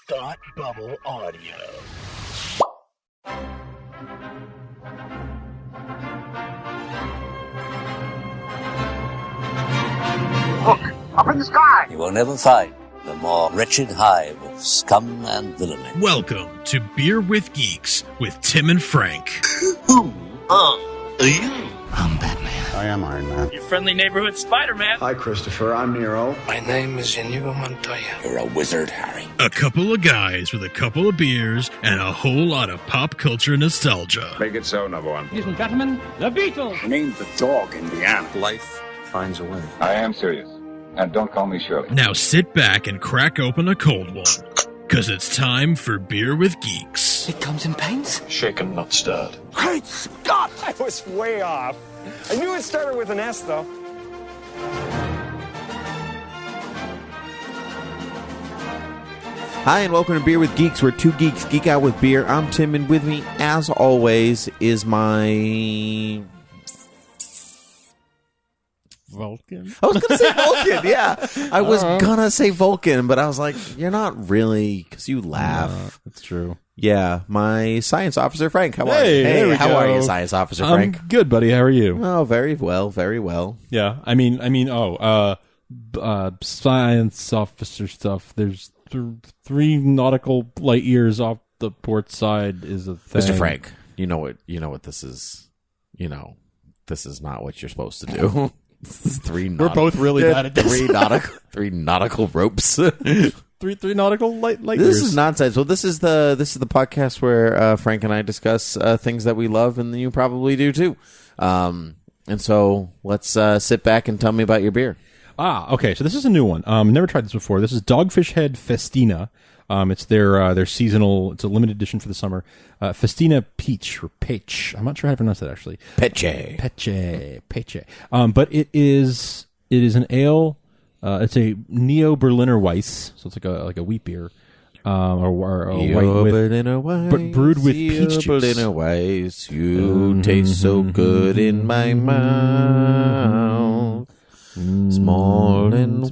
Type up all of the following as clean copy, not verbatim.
Thought Bubble Audio. Look, up in the sky! You will never find the more wretched hive of scum and villainy. Welcome to Beer with Geeks with Tim and Frank. Who are you? I'm Batman. I am Iron Man. Your friendly neighborhood Spider-Man. Hi, Christopher. I'm Nero. My name is Inigo Montoya. You're a wizard, Harry. A couple of guys with a couple of beers and a whole lot of pop culture nostalgia. Make it so, number one. Ladies and gentlemen, the Beatles. Named the dog Indiana. Life finds a way. I am serious. And don't call me Shirley. Now sit back and crack open a cold one, because it's time for Beer with Geeks. It comes in paints? Shaken, not stirred. Great Scott! I was way off. I knew it started with an S, though. Hi, and welcome to Beer with Geeks, where two geeks geek out with beer. I'm Tim, and with me, as always, is my... Vulcan? I was going to say Vulcan, yeah. I was going to say Vulcan, but I was like, you're not really, because you laugh. No, that's true. Yeah, my science officer, Frank. How are you? Hey, there we how go. are you, science officer, Frank? I'm good, buddy. How are you? Oh, very well, very well. Yeah, science officer stuff. There's 3 nautical light years off the port side is a thing. Mr. Frank, you know what this is. You know, this is not what you're supposed to do. This is We're both really bad at this. Three nautical ropes. three nautical light This years. is nonsense. Well, this is the podcast where Frank and I discuss things that we love, and you probably do too. And so let's sit back and tell me about your beer. Okay. So this is a new one. Never tried this before. This is Dogfish Head Festina. It's their seasonal. It's a limited edition for the summer. Festina Peach or Pêche. I'm not sure how to pronounce that actually. Pêche. But it is an ale. It's a Neo Berliner Weiss, so it's like a wheat beer, or a white Berliner Weiss, but brewed with peach juice. Berliner Weiss, you taste so good in my mouth. Small and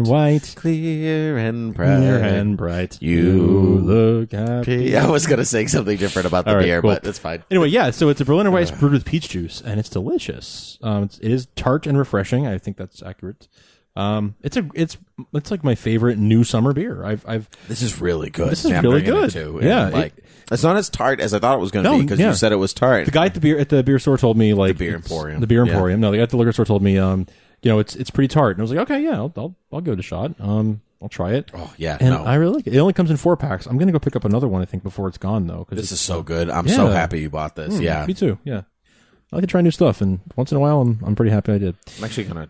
white, clear and bright. You look happy. I was going to say something different about the beer, cool. But that's fine. Anyway, yeah, so it's a Berliner Weiss brewed with peach juice, and it's delicious. It is tart and refreshing. I think that's accurate. It's like my favorite new summer beer. This is really good. This is really good. Too. Yeah, it's not as tart as I thought it was going to be because you said it was tart. The guy at the beer store told me the beer emporium. Yeah. No, the guy at the liquor store told me it's pretty tart, and I was like, okay, yeah, I'll give it a shot. I'll try it. Oh yeah, and I really like it. It only comes in 4 packs. I'm gonna go pick up another one, I think, before it's gone though. This is so good. I'm so happy you bought this. Yeah, me too. Yeah, I like to try new stuff, and once in a while, I'm pretty happy I did. I'm actually gonna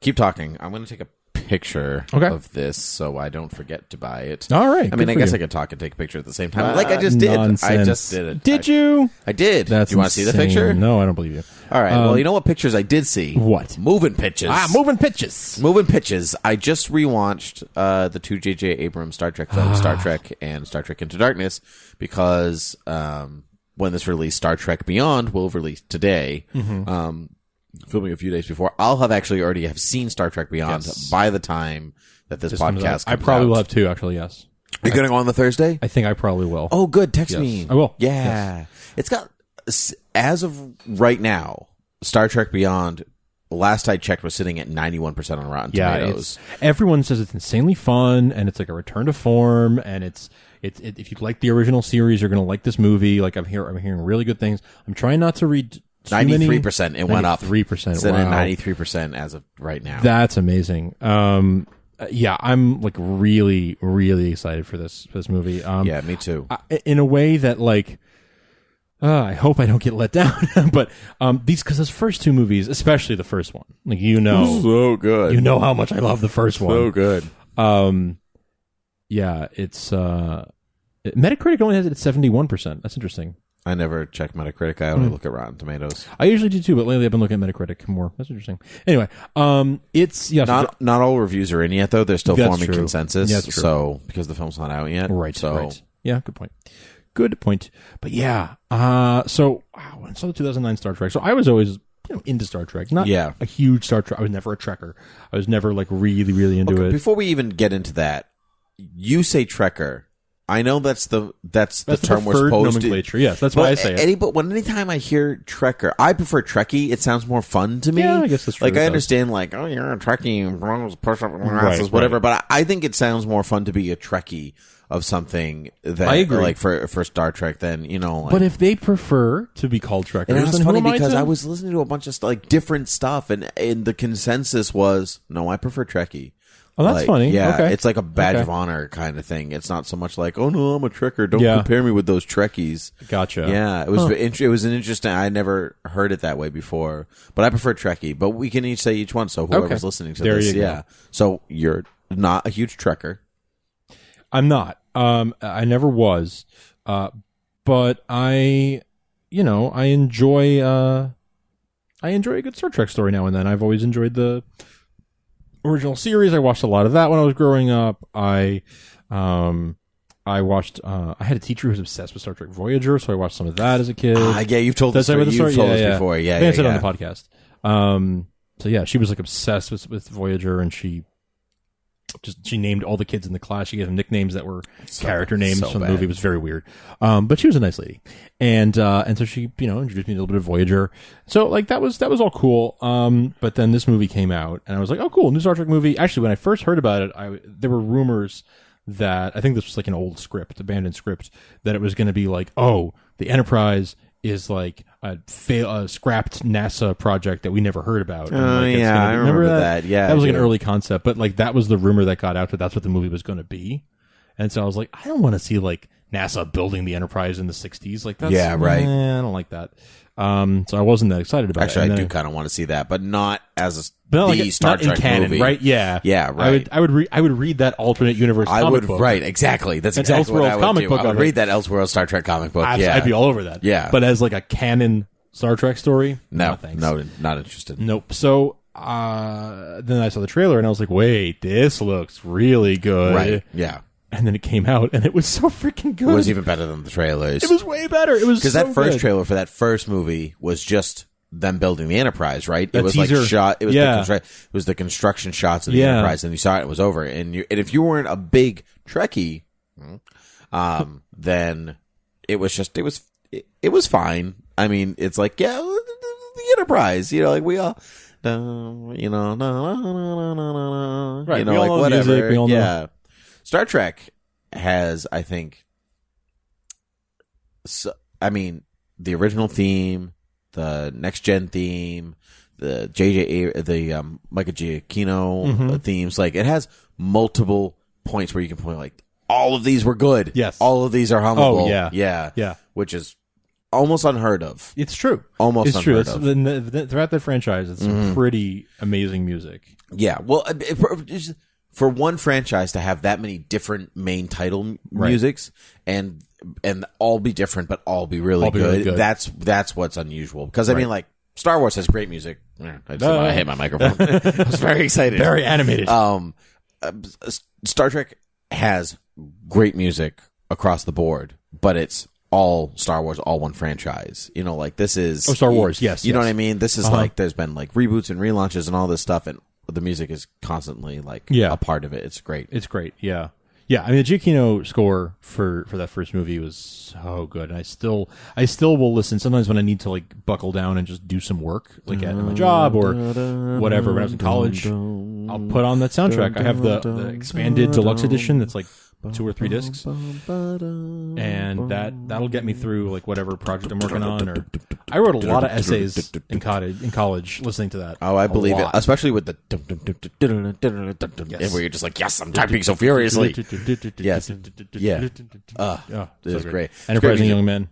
keep talking. I'm gonna take a picture of this so I don't forget to buy it. All right. I mean, I guess I could talk and take a picture at the same time. Like I just did. Nonsense. I just did it. Did you? I did. That's you want to see the picture? No, I don't believe you. All right. Well, you know what pictures I did see? What? Moving Pitches. Moving Pitches. Moving Pitches. I just rewatched the 2 J.J. Abrams Star Trek films, Star Trek and Star Trek Into Darkness, because when this released, Star Trek Beyond will release today. Mm-hmm. Filming a few days before. I'll have actually already have seen Star Trek Beyond by the time that this podcast comes out. I probably will have too, actually, yes. Are you going to go on the Thursday? I think I probably will. Oh, good. Text me. I will. Yeah. Yes. It's got, as of right now, Star Trek Beyond, last I checked, was sitting at 91% on Rotten Tomatoes. Everyone says it's insanely fun, and it's like a return to form, and it's if you like the original series, you're going to like this movie. Like I'm hearing really good things. I'm trying not to read 93%. It went up. 3%. It's at 93% as of right now. That's amazing. Yeah, I'm like really, really excited for this movie. Yeah, me too. In a way that like, I hope I don't get let down. But because those first 2 movies, especially the first one, like so good. You know how much I love the first one. So good. Yeah, it's Metacritic only has it at 71%. That's interesting. I never check Metacritic. I only look at Rotten Tomatoes. I usually do too, but lately I've been looking at Metacritic more. That's interesting. Anyway, it's not all reviews are in yet though. They're still forming consensus. Yeah, that's true. So because the film's not out yet, right? So right. Yeah, good point. But yeah, so I saw the 2009 Star Trek. So I was always into Star Trek. Not a huge Star Trek. I was never a Trekker. I was never like really, really into it. Before we even get into that, you say Trekker. I know that's the term we're preferred supposed nomenclature. Yes, that's why I say it. But anytime I hear Trekker, I prefer Trekkie. It sounds more fun to me. Yeah, I guess that's true. Like, I understand, like, oh, you're a Trekkie, push up glasses, whatever. But I think it sounds more fun to be a Trekkie of something that, I agree. like, for Star Trek than, you know. Like, but if they prefer to be called Trekkers, and it was then funny who am because I I was listening to a bunch of like different stuff, and the consensus was, no, I prefer Trekkie. Oh, that's like, funny. Yeah, Okay. it's like a badge of honor kind of thing. It's not so much like, oh no, I'm a Trekker. Don't compare me with those Trekkies. Gotcha. Yeah, it was it was an interesting. I never heard it that way before, but I prefer Trekkie. But we can each say each one. So whoever's listening to this, yeah. So you're not a huge Trekker. I'm not. I never was. But I enjoy a good Star Trek story now and then. I've always enjoyed the original series. I watched a lot of that when I was growing up. I watched. I had a teacher who was obsessed with Star Trek Voyager, so I watched some of that as a kid. Yeah, you've told us before. Yeah, I said it on the podcast. So yeah, she was like obsessed with Voyager, and she named all the kids in the class. She gave them nicknames that were character names from the movie. It was very weird. But she was a nice lady. And so she, introduced me to a little bit of Voyager. So like that was all cool. But then this movie came out and I was like, oh cool, new Star Trek movie. Actually, when I first heard about it, there were rumors that, I think this was like an old script, abandoned script, that it was going to be like, oh, the Enterprise is like a scrapped NASA project that we never heard about. I remember that. Yeah, that was like an early concept, but like that was the rumor that got out that that's what the movie was going to be. And so I was like, I don't want to see like NASA building the Enterprise in the 60s. Like, that's, I don't like that. So I wasn't that excited about it. Actually, I do kind of want to see that, but not as Star not Trek in canon, movie, right? Yeah, yeah, right. I would read that alternate universe. Comic book. Right? Exactly. That's exactly what I would comic do. book. I would read that Elseworlds Star Trek comic book. Yeah, I'd be all over that. Yeah, but as like a canon Star Trek story, no, thanks. No, not interested. Nope. So then I saw the trailer and I was like, wait, this looks really good. Right? Yeah. And then it came out, and it was so freaking good. It was even better than the trailers. It was way better. It was because that first trailer for that first movie was just them building the Enterprise, right? It was teaser. Like shot. It was it was the construction shots of the Enterprise, and you saw it. It was over. And if you weren't a big Trekkie, then it was just it was fine. I mean, it's like the Enterprise, like we all. Right, like whatever. Music, we all know. Star Trek has, I think, the original theme, the next gen theme, the Michael Giacchino themes. Like, it has multiple points where you can point like, all of these were good. Yes, all of these are hummable. Oh yeah, which is almost unheard of. It's true. Almost it's true. Unheard of. Throughout the franchise, it's some pretty amazing music. Yeah. Well, for one franchise to have that many different main title musics and all be different, but all be really good. That's what's unusual. Because I mean, like, Star Wars has great music. I hit my microphone. I was very excited. Very animated. Star Trek has great music across the board, but it's all Star Wars, all one franchise. Like, this is Star Wars. Yes, you know what I mean. This is like, there's been like reboots and relaunches and all this stuff, and the music is constantly like a part of it. It's great. It's great. Yeah. Yeah. I mean, the Giacchino score for that first movie was so good. And I still will listen sometimes when I need to like buckle down and just do some work, like at my job or whatever. When I was in college, I'll put on that soundtrack. I have the expanded deluxe edition that's like 2 or 3 discs, and that'll get me through like whatever project I'm working on. Or I wrote a lot of essays in college listening to that. Oh, I believe it, especially with the where you're just like, yes, I'm typing so furiously. Yes, yeah, this is great. Enterprising young men.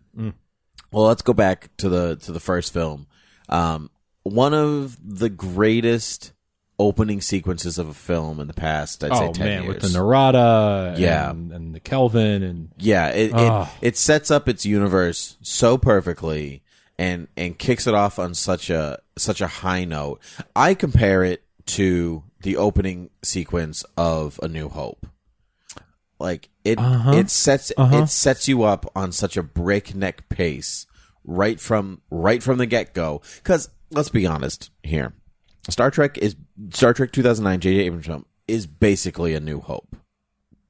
Well, let's go back to the first film. One of the greatest opening sequences of a film in the past, I'd say 10 years. With the Narada and the Kelvin and it sets up its universe so perfectly and kicks it off on such a high note. I compare it to the opening sequence of A New Hope. Like, it sets you up on such a breakneck pace right from the get-go, cuz let's be honest here. Star Trek 2009 J.J. Abrams film is basically A New Hope.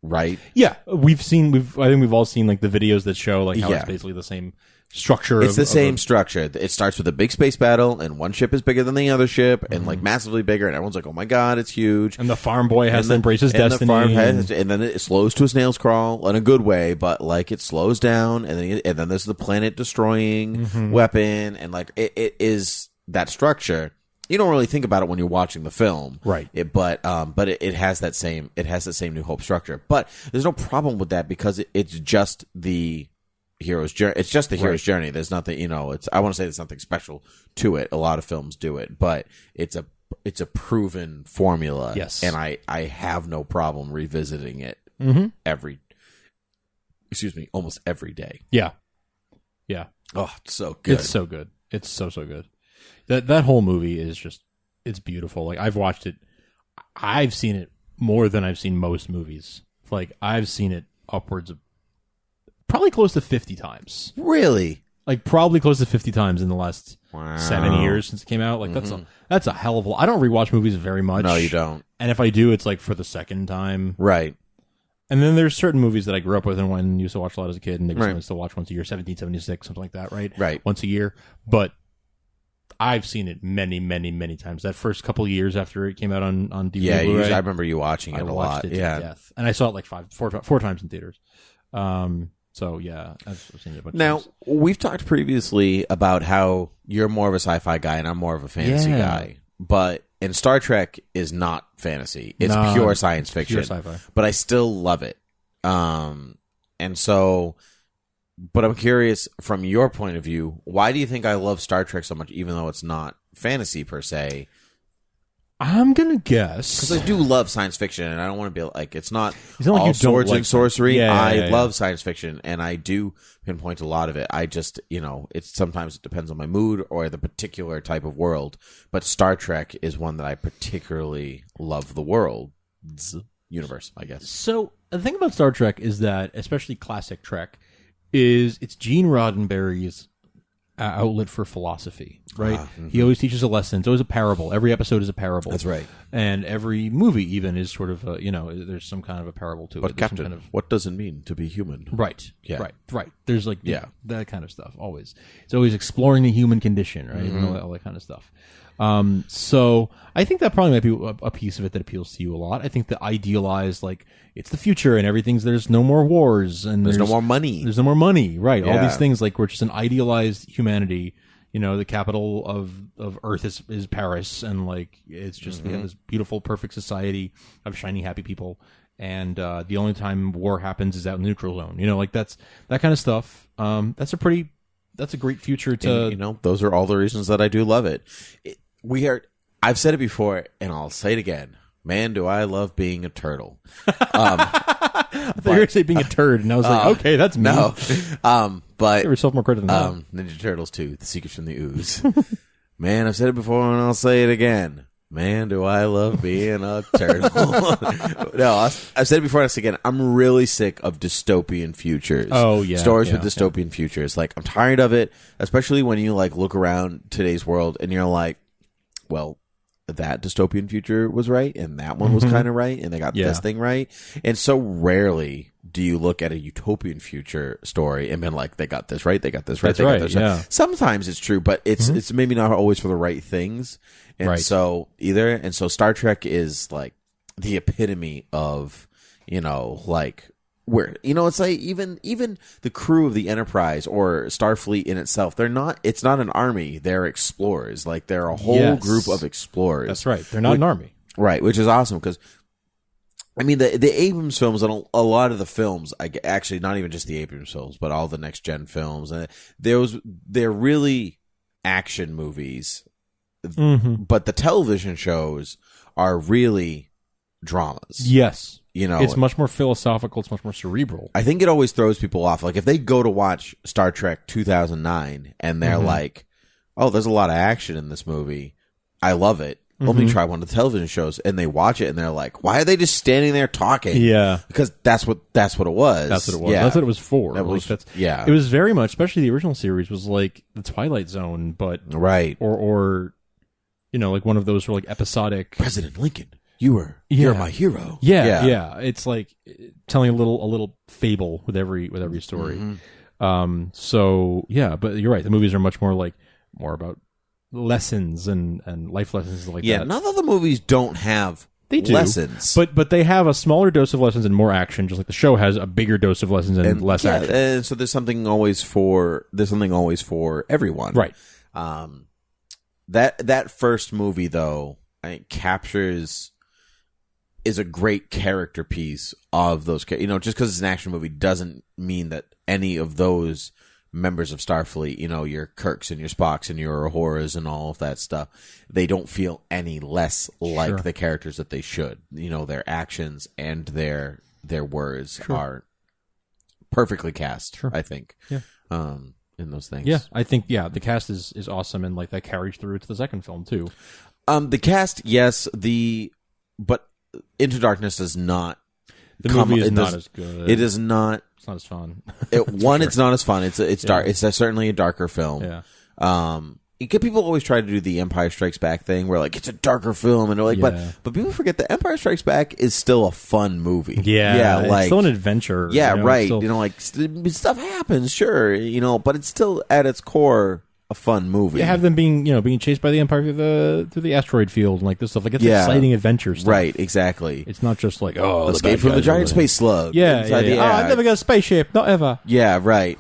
right? Yeah, I think we've all seen like the videos that show like how Yeah. it's basically the same structure. It's the same structure. It starts with a big space battle, and one ship is bigger than the other ship, and like massively bigger, and everyone's like, "Oh my god, it's huge!" And the farm boy has to embrace his destiny, and then it slows to a snail's crawl in a good way, but like it slows down, and then there's the planet destroying weapon, and like it is that structure. You don't really think about it when you're watching the film, right? But it has that same New Hope structure. But there's no problem with that because it's just the hero's journey. It's just the hero's journey. There's nothing, I want to say there's nothing special to it. A lot of films do it, but it's a proven formula. Yes, and I have no problem revisiting it almost every day. Yeah. Oh, it's so good. It's so good. It's so good. That whole movie is just, it's beautiful. Like I've watched it. I've seen it more than I've seen most movies. Like I've seen it upwards of probably close to 50 times. Really? Like probably close to 50 times in the last 7 years since it came out. Like that's a hell of a lot. I don't rewatch movies very much. No, you don't. And if I do, it's like for the second time. Right. And then there's certain movies that I grew up with and used to watch a lot as a kid, and maybe still watch once a year, 1776, something like that, right? Right. Once a year. But I've seen it many, many, many times. That first couple of years after it came out on DVD. Yeah, I remember you watching it a lot. To yeah. death. And I saw it like four times in theaters. So yeah, I've seen it a bunch now, of times. We've talked previously about how you're more of a sci-fi guy and I'm more of a fantasy guy. But and Star Trek is not fantasy. It's pure science fiction. Pure sci-fi. But I still love it. And so, but I'm curious from your point of view, why do you think I love Star Trek so much, even though it's not fantasy per se? I'm gonna guess because I do love science fiction, and I don't want to be like it's not like all you swords don't and sorcery. I yeah. love science fiction, and I do pinpoint a lot of it. I just it's sometimes it depends on my mood or the particular type of world. But Star Trek is one that I particularly love. The world's universe, I guess. So the thing about Star Trek is that, especially classic Trek, is it's Gene Roddenberry's outlet for philosophy, right? He always teaches a lesson. It's always a parable. Every episode is a parable. That's right. And every movie even is sort of there's some kind of a parable to it. But Captain, what does it mean to be human? Right. Yeah. Right. There's like that kind of stuff. Always. It's always exploring the human condition, right? And all that kind of stuff. So I think that probably might be a piece of it that appeals to you a lot. I think the idealized, like, it's the future and there's no more wars and there's no more money. There's no more money, right? Yeah. All these things, like, we're just an idealized humanity. The capital of Earth is Paris, and like it's just we have this beautiful, perfect society of shiny, happy people. And the only time war happens is out in the neutral zone. Like that's that kind of stuff. That's a great future to. And, those are all the reasons that I do love it. I've said it before, and I'll say it again. Man, do I love being a turtle. I thought you were going to say being a turd, and I was like, okay, that's me. No. But give yourself more credit than that. Ninja Turtles 2, The Secrets from the Ooze. Man, I've said it before, and I'll say it again. Man, do I love being a turtle. No, I've said it before, and I'll say it again. I'm really sick of dystopian futures. Oh, yeah. Stories with dystopian futures. Like, I'm tired of it, especially when you, like, look around today's world, and you're like, well, that dystopian future was right, and that one was kind of right, and they got this thing right. And so rarely do you look at a utopian future story and been like, they got this right, they got this right, That's they right, got this yeah. right. Sometimes it's true, but it's maybe not always for the right things. And so Star Trek is like the epitome of, like where it's like even the crew of the Enterprise or Starfleet in itself, it's not an army, they're explorers. Like they're a whole group of explorers. That's right. They're not an army. Right, which is awesome because I mean the Abrams films and a lot of the films, actually not even just the Abrams films, but all the next gen films, they're really action movies. But the television shows are really dramas. Yes. It's much more philosophical. It's much more cerebral. I think it always throws people off. Like if they go to watch Star Trek 2009 and they're like, oh, there's a lot of action in this movie. I love it. Let me try one of the television shows. And they watch it and they're like, why are they just standing there talking? Yeah. Because that's what it was. That's what it was. Yeah. That's what it was for. It was very much, especially the original series, was like the Twilight Zone, but right. Or like one of those like episodic President Lincoln. you're my hero. Yeah. It's like telling a little fable with every story. So yeah, but you're right. The movies are much more about lessons and life lessons like that. Yeah, not that the movies don't have lessons, but they have a smaller dose of lessons and more action. Just like the show has a bigger dose of lessons and less action. And so there's something always for everyone, right? That first movie though, I think is a great character piece of those. Just because it's an action movie doesn't mean that any of those members of Starfleet, your Kirks and your Spocks and your Uhura's and all of that stuff, they don't feel any less like the characters that they should. Their actions and their words are perfectly cast, I think. Yeah. In those things. Yeah, I think the cast is awesome, and that carries through to the second film too. The cast, yes, but Into Darkness does not. The movie is not as good. It is not. It's not as fun. It's not as fun. It's dark. It's certainly a darker film. Yeah. People always try to do the Empire Strikes Back thing, where it's a darker film, and they're but people forget that Empire Strikes Back is still a fun movie. Yeah, it's still an adventure. Yeah, right. Still... stuff happens, sure. But it's still at its core a fun movie. You have them being chased by the Empire through the asteroid field and this stuff. It's exciting adventure stuff. Right, exactly. It's not just escape from the giant space slug. Yeah. I've never got a spaceship, not ever. Yeah, right.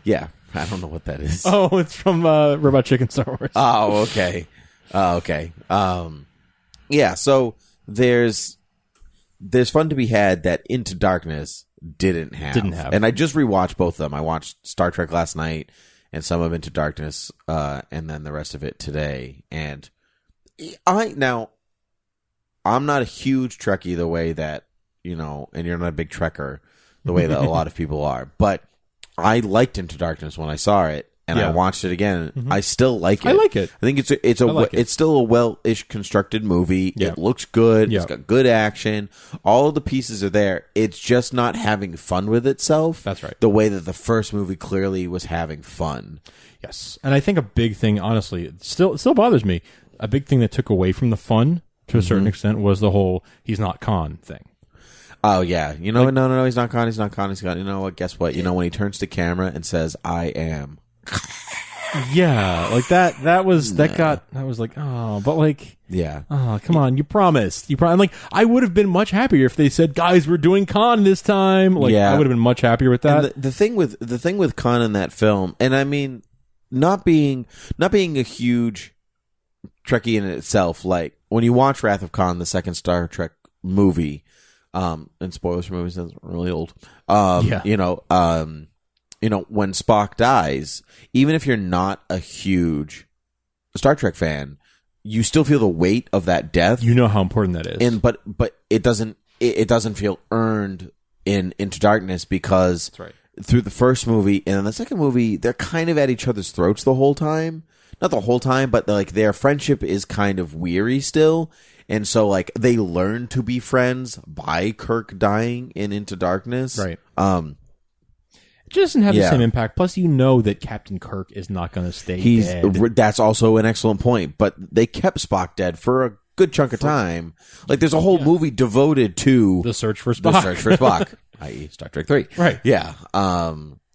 Yeah, I don't know what that is. Oh, it's from Robot Chicken Star Wars. Oh, okay. Okay. Yeah, so there's fun to be had that Into Darkness didn't have. And I just rewatched both of them. I watched Star Trek last night and some of Into Darkness, and then the rest of it today. And I'm not a huge Trekkie the way that, and you're not a big Trekker the way that a lot of people are. But I liked Into Darkness when I saw it, and I watched it again. Mm-hmm. I still like it. I like it. I think it's still a well-ish constructed movie. Yeah. It looks good. Yeah. It's got good action. All of the pieces are there. It's just not having fun with itself. That's right. The way that the first movie clearly was having fun. Yes. And I think a big thing, honestly, it still bothers me. A big thing that took away from the fun to a certain extent was the whole he's not Khan thing. Oh, yeah. No, he's not Khan. He's not Khan. He's got, guess what? When he turns to camera and says, I am. Yeah, that was yeah. Oh, come on, you promised. I would have been much happier if they said, guys, we're doing Khan this time. I would have been much happier with that. And the thing with Khan in that film, and I mean, not being a huge Trekkie in itself, when you watch Wrath of Khan, the second Star Trek movie, and spoilers for movies that's really old. When Spock dies, even if you're not a huge Star Trek fan, you still feel the weight of that death. You know how important that is. But it doesn't feel earned in Into Darkness because that's right. Through the first movie and then the second movie, they're kind of at each other's throats the whole time. Not the whole time, but their friendship is kind of weary still. And so they learn to be friends by Kirk dying in Into Darkness. Right. It doesn't have the same impact. Plus, that Captain Kirk is not going to stay dead. That's also an excellent point. But they kept Spock dead for a good chunk of time. there's a whole movie devoted to the search for Spock. I.e. Star Trek 3. Right. Yeah.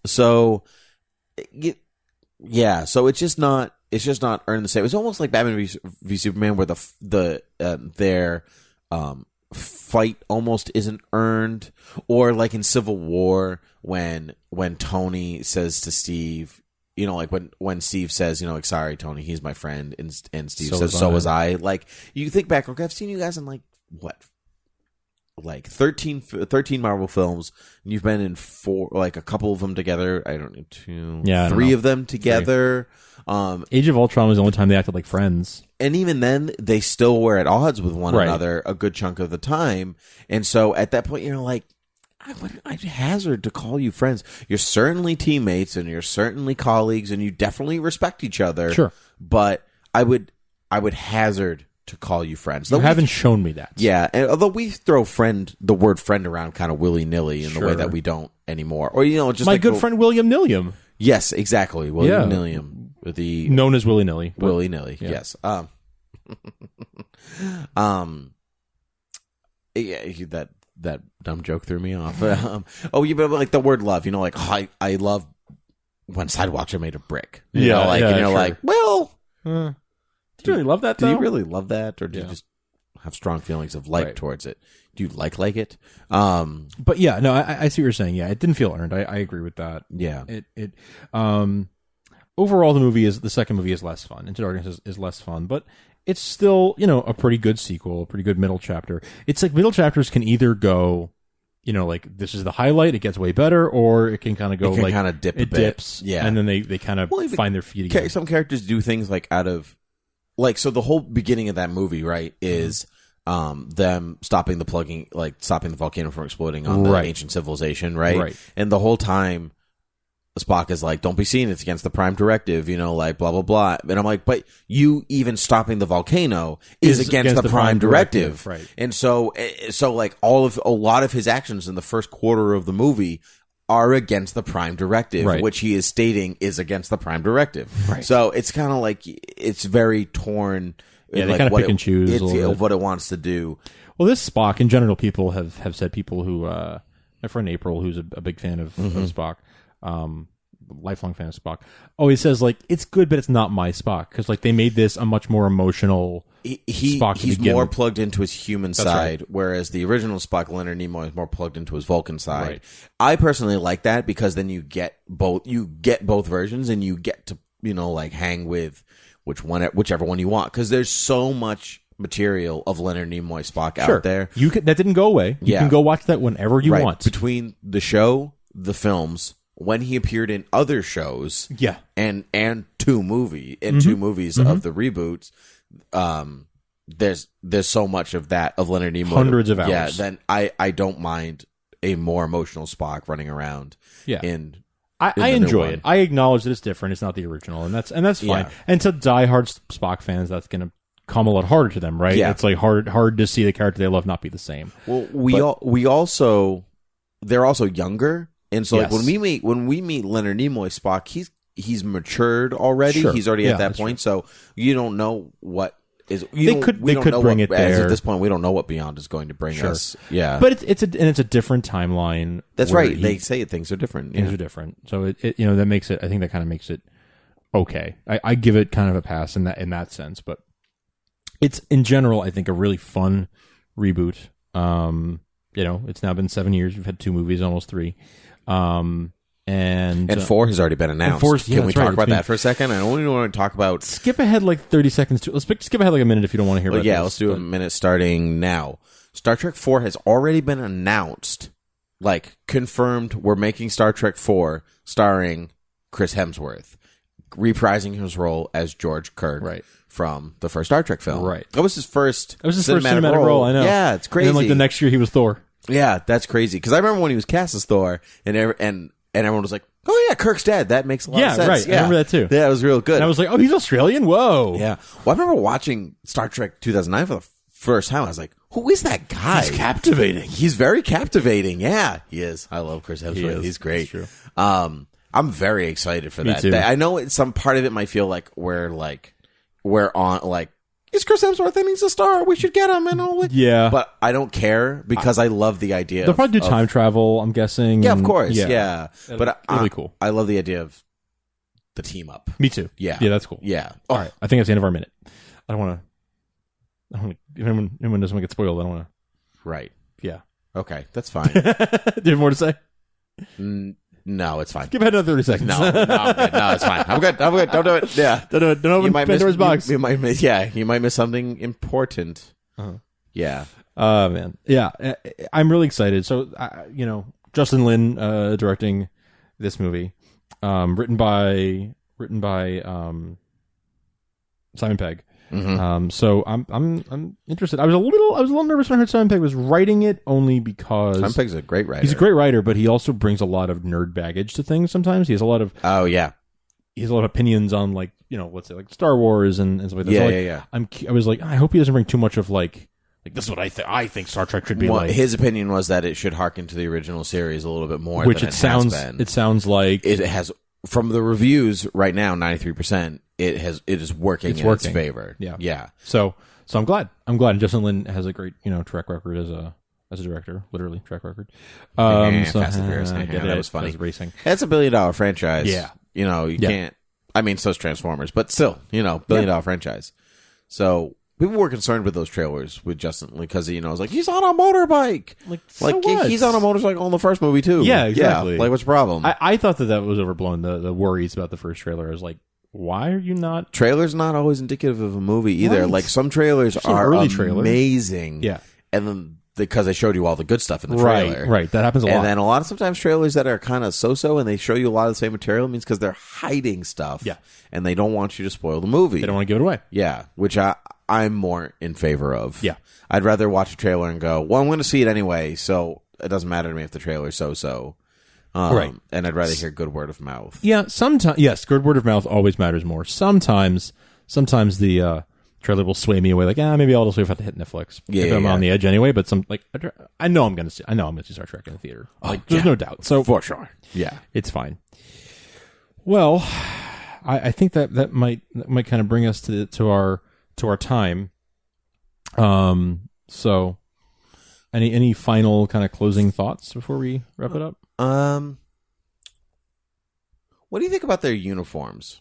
So it's just not earned the same. It's almost like Batman v Superman, where their fight almost isn't earned, or in Civil War when Tony says to Steve, when Steve says, sorry Tony, he's my friend, and Steve says so was I. You think back, I've seen you guys in 13 Marvel films, and you've been in 4, a couple of them together. I don't know, 2, 3 of them together. 3. Age of Ultron was the only time they acted like friends. And even then, they still were at odds with one another a good chunk of the time. And so at that point, you're I'd hazard to call you friends. You're certainly teammates, and you're certainly colleagues, and you definitely respect each other. Sure. But I would hazard to call you friends. You haven't shown me that. Yeah, and although we throw the word friend around kind of willy-nilly in the way that we don't anymore. Or, just my good friend William Nilliam. Yes, exactly. William Nilliam. Known as Willy-nilly. Willy-nilly, yes. that dumb joke threw me off. But like the word love, like I love when sidewalks are made of brick. You know, like and you're sure. like, well, do you really love that? Do though? you really love that, or do you just have strong feelings of like towards it? Do you like it? But yeah, no, I see what you're saying. Yeah, it didn't feel earned. I agree with that. Yeah. Overall, the second movie is less fun. Into Darkness is less fun, but it's still, a pretty good sequel, a pretty good middle chapter. It's like middle chapters can either go, like this is the highlight, it gets way better, or it can kind of go it can like kind of dip a bit. Dips, yeah, and then they kind of find their feet again. Some characters do things like out of, like, so the whole beginning of that movie, right, is them stopping the volcano from exploding on the ancient civilization, right? And the whole time Spock is like, don't be seen, it's against the Prime Directive, like blah blah blah. And I'm like, but you even stopping the volcano is against the Prime Directive. Right. And so like a lot of his actions in the first quarter of the movie are against the Prime Directive, which he is stating is against the Prime Directive. Right. So it's kind of like it's very torn. Yeah, they kind of pick and choose what it wants to do. Well, this Spock, in general, people have said, people who, my friend April, who's a big fan of Spock, lifelong fan of Spock, always says, like, it's good, but it's not my Spock, because, like, they made this a much more emotional Spock. He's more plugged into his human side, whereas the original Spock, Leonard Nimoy, is more plugged into his Vulcan side. Right. I personally like that, because then you get both versions, and you get to, like, hang with whichever one you want, because there's so much material of Leonard Nimoy Spock out there. That didn't go away. You can go watch that whenever you want. Between the show, the films, when he appeared in other shows, and two movies of the reboots, there's so much of that of Leonard Nimoy, hundreds of hours. Yeah, then I don't mind a more emotional Spock running around. Yeah. I enjoy it. I acknowledge that it's different. It's not the original, and that's fine. Yeah. And to diehard Spock fans, that's going to come a lot harder to them, right? Yeah. It's like hard to see the character they love not be the same. Well, they're also younger, and so like when we meet Leonard Nimoy Spock, he's matured already. Sure. He's already at that point, so you don't know what is. They could bring it there. At this point, we don't know what Beyond is going to bring us. Yeah, but it's a different timeline. That's right. They say things are different. Things are different. So that makes it. I think that kind of makes it okay. I give it kind of a pass in that sense, but it's in general, I think, a really fun reboot. It's now been 7 years. We've had 2 movies, almost 3. And 4 has already been announced. Can we talk about that for a second? I only want to talk about. Skip ahead like 30 seconds. Let's skip ahead like a minute if you don't want to hear about it. Yeah, let's do a minute starting now. Star Trek 4 has already been announced, like confirmed. We're making Star Trek 4 starring Chris Hemsworth, reprising his role as George Kirk from the first Star Trek film. Right. That was his first cinematic role. I know. Yeah, it's crazy. And then, like, the next year he was Thor. Yeah, that's crazy. Because I remember when he was cast as Thor, and everyone was like, "Oh yeah, Kirk's dead. That makes a lot of sense." Right. Yeah, I remember that too. Yeah, it was real good. And I was like, "Oh, he's Australian? Whoa!" Yeah. Well, I remember watching Star Trek 2009 for the first time. I was like, "Who is that guy?" He's captivating. He's very captivating. Yeah, he is. I love Chris Hemsworth. He's great. That's true. I'm very excited for that. Me too. I know some part of it might feel like we're on like. It's Chris Hemsworth and he's a star. We should get him and all. Yeah, but I don't care because I love the idea. They'll probably do time travel, I'm guessing. Yeah, of course. Yeah. But really cool. I love the idea of the team up. Me too. Yeah, that's cool. Yeah. All right. I think that's the end of our minute. I don't want to. If anyone doesn't want to get spoiled, I don't want to. Right. Yeah. Okay, that's fine. Do you have more to say? No, it's fine. Give it another 30 seconds. No, it's fine. I'm good. Don't do it. Yeah. Don't do it. Don't open Pandora's box. You might miss something important. Uh-huh. Yeah. Man. Yeah. I'm really excited. So, Justin Lin directing this movie, written by Simon Pegg. Mm-hmm. So I'm interested. I was a little nervous when I heard Simon Pegg was writing it, only because Simon Pegg's a great writer. He's a great writer, but he also brings a lot of nerd baggage to things. Sometimes he has a lot of he has a lot of opinions on, like, let's say, like Star Wars and stuff like that. Yeah. I was like, I hope he doesn't bring too much of like this is what I think Star Trek should be like. His opinion was that it should harken to the original series a little bit more, which than it sounds like it has. From the reviews right now, 93%. It is working in its favor. Yeah. So I'm glad. And Justin Lin has a great, track record as a as a director, literally track record. Fast and Furious. That was funny. Racing. That's $1 billion franchise. Yeah. You know, you can't. I mean, so's Transformers, but still, you know, $1 billion franchise. So people were concerned with those trailers with Justin because you know, it's like he's on a motorbike. He's on a motorcycle in the first movie too. Yeah, exactly. Yeah, like what's the problem? I thought that was overblown. The worries about the first trailer. I was like, why are you not? Trailers not always indicative of a movie either. Right. Like some trailers are early amazing. Yeah, and then because they showed you all the good stuff in the trailer. Right. That happens a lot. And then a lot of sometimes trailers that are kind of so-so and they show you a lot of the same material means because they're hiding stuff. Yeah. And they don't want you to spoil the movie. They don't want to give it away. Yeah. Which I'm more in favor of. Yeah. I'd rather watch a trailer and go, well, I'm going to see it anyway, so it doesn't matter to me if the trailer's so-so. Right. And I'd rather hear good word of mouth. Yeah. Sometimes, yes, good word of mouth always matters more. Sometimes the trailer will sway me away. Like, maybe I'll just wait for it to hit Netflix. Yeah, if I'm on the edge anyway. But I know I'm going to see Star Trek in the theater. There's no doubt. So for sure. Yeah. It's fine. Well, I think that might kind of bring us to our time. So any final kind of closing thoughts before we wrap it up? What do you think about their uniforms?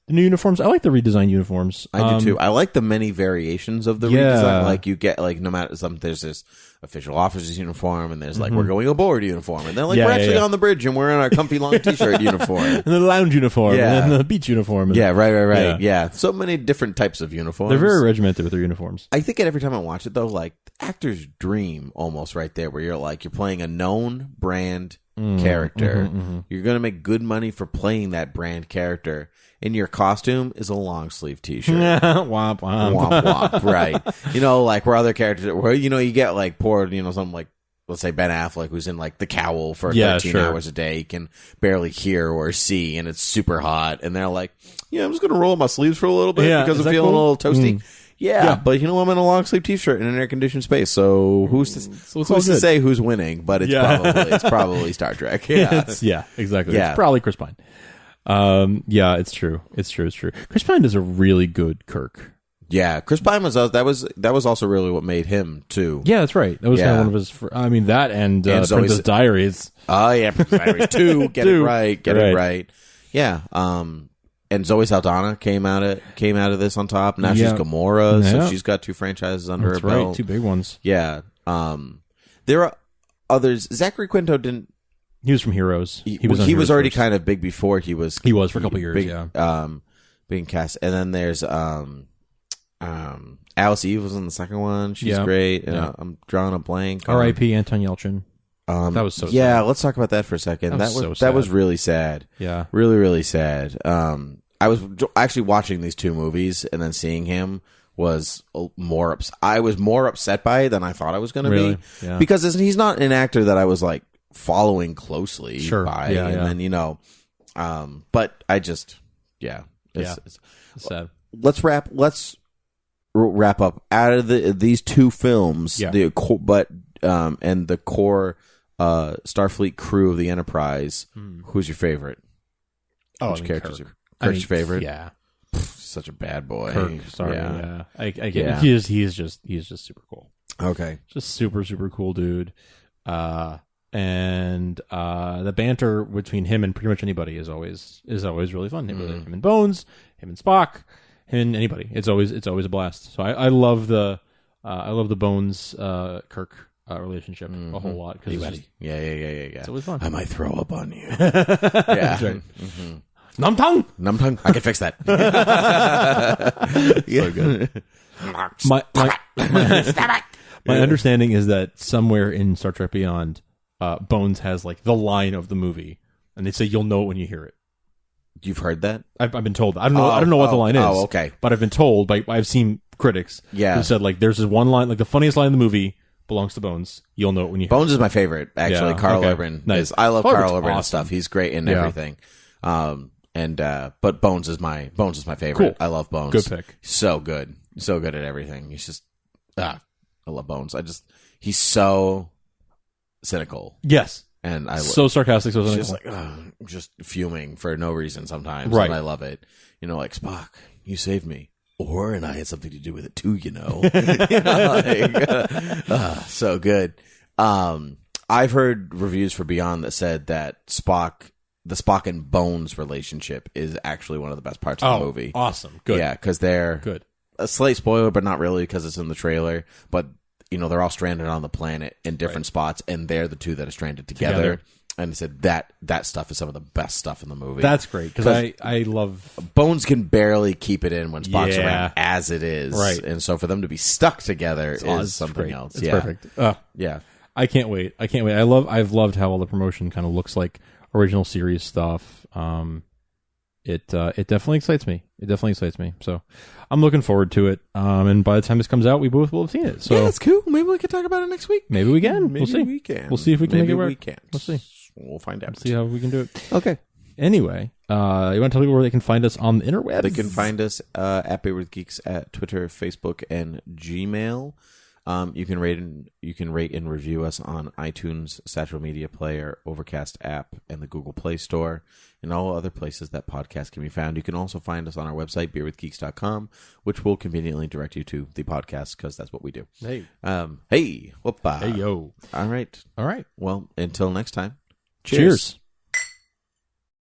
The new uniforms, I like the redesigned uniforms. I do too. I like the many variations of the redesign. Like you get no matter there's this official officer's uniform, and there's we're going aboard uniform, and then we're actually on the bridge and we're in our comfy long t-shirt uniform, and the lounge uniform, and the beach uniform. Right. Yeah, so many different types of uniforms. They're very regimented with their uniforms. I think every time I watch it though, like actor's dream almost right there, where you're playing a known brand character. You're going to make good money for playing that brand character. And your costume is a long sleeve t-shirt. Womp, womp. Womp, womp, right. You know, like where other characters, where, you know, you get like poor, you know, something like, let's say Ben Affleck, who's in like the cowl for 13 hours a day, can barely hear or see, and it's super hot. And they're like, I'm just going to roll up my sleeves for a little bit because I'm feeling a little toasty. Yeah, but you know, I'm in a long sleeve t-shirt in an air conditioned space. So who's to say who's winning? But it's probably Star Trek. Yeah, exactly. Yeah. It's probably Chris Pine. It's true. It's true. Chris Pine does a really good Kirk. Yeah, Chris Pine that was also really what made him too. Yeah, that's right. That was kind of one of his. I mean, that and Princess Diaries. Oh yeah, Princess Diaries 2. Get it right. Yeah. And Zoe Saldana came out of this on top. Now she's Gamora, so she's got 2 franchises under her belt. 2 big ones. Yeah. There are others. Zachary Quinto didn't. He was from Heroes. He was already kind of big before he was. He was for a couple of years. Big, being cast, and then there's Alice Eve was in the second one. She's great. I'm drawing a blank. R.I.P. Anton Yelchin. That was so sad. Yeah, let's talk about that for a second. That was really sad. Yeah. Really, really sad. I was actually watching these 2 movies and then seeing him was more I was more upset by it than I thought I was going to be. Yeah. Because he's not an actor that I was like following closely by. Yeah, and then, you know, but I just, it's sad. Let's wrap up out of these 2 films, and the core Starfleet crew of the Enterprise. Who's your favorite? Which character's your favorite? Yeah, such a bad boy. Kirk, sorry. Yeah. I get it. He is just super cool. Okay, just super cool dude. And the banter between him and pretty much anybody is always really fun. Him and Bones, him and Spock, him and anybody. It's always a blast. So I love the Bones Kirk relationship a whole lot. Yeah. It's always fun. I might throw up on you. That's right. Numb tongue. I can fix that. So good. My understanding is that somewhere in Star Trek Beyond, Bones has like the line of the movie, and they say you'll know it when you hear it. You've heard that? I've been told. I don't know what the line is. Oh, okay. But I've been told I've seen critics who said like there's this one line, like the funniest line in the movie belongs to Bones. You'll know it when you hear Bones it. is my favorite, actually. Carl Urban. Nice. I love Carl Urban awesome. and stuff. He's great in everything. But Bones is my favorite. Cool. I love Bones. Good pick. So good at everything. He's just I love Bones. He's so cynical. Yes. And so sarcastic, so cynical. Just like just fuming for no reason sometimes. Right. And I love it. You know, like Spock, you saved me. or, and I had something to do with it too, you know. You know, like, so good. I've heard reviews for Beyond that said that the Spock and Bones relationship is actually one of the best parts of the movie. Awesome. Good. Yeah, because they're good. A slight spoiler, but not really because it's in the trailer. But, you know, they're all stranded on the planet in different spots, and they're the two that are stranded together. And it said that stuff is some of the best stuff in the movie. That's great, because I love... Bones can barely keep it in when Spock's around as it is. Right. And so for them to be stuck together is something great. else. It's perfect. Yeah. I can't wait. I've loved how all the promotion kind of looks like original series stuff. It definitely excites me. So I'm looking forward to it. And by the time this comes out, we both will have seen it. So yeah, that's cool. Maybe we can talk about it next week. Maybe we can. Maybe we'll see. We can. We'll see if we can make it work. We can't. We'll see. We'll find out. We'll see how we can do it. Okay. Anyway, you want to tell people where they can find us on the interweb? They can find us at Beer with Geeks at Twitter, Facebook, and Gmail. You can rate and review us on iTunes, Satchel Media Player, Overcast app, and the Google Play Store, and all other places that podcasts can be found. You can also find us on our website, beerwithgeeks.com, which will conveniently direct you to the podcast because that's what we do. Hey. Hey. Whoopah. Hey, yo. All right. All right. Well, until next time. Cheers.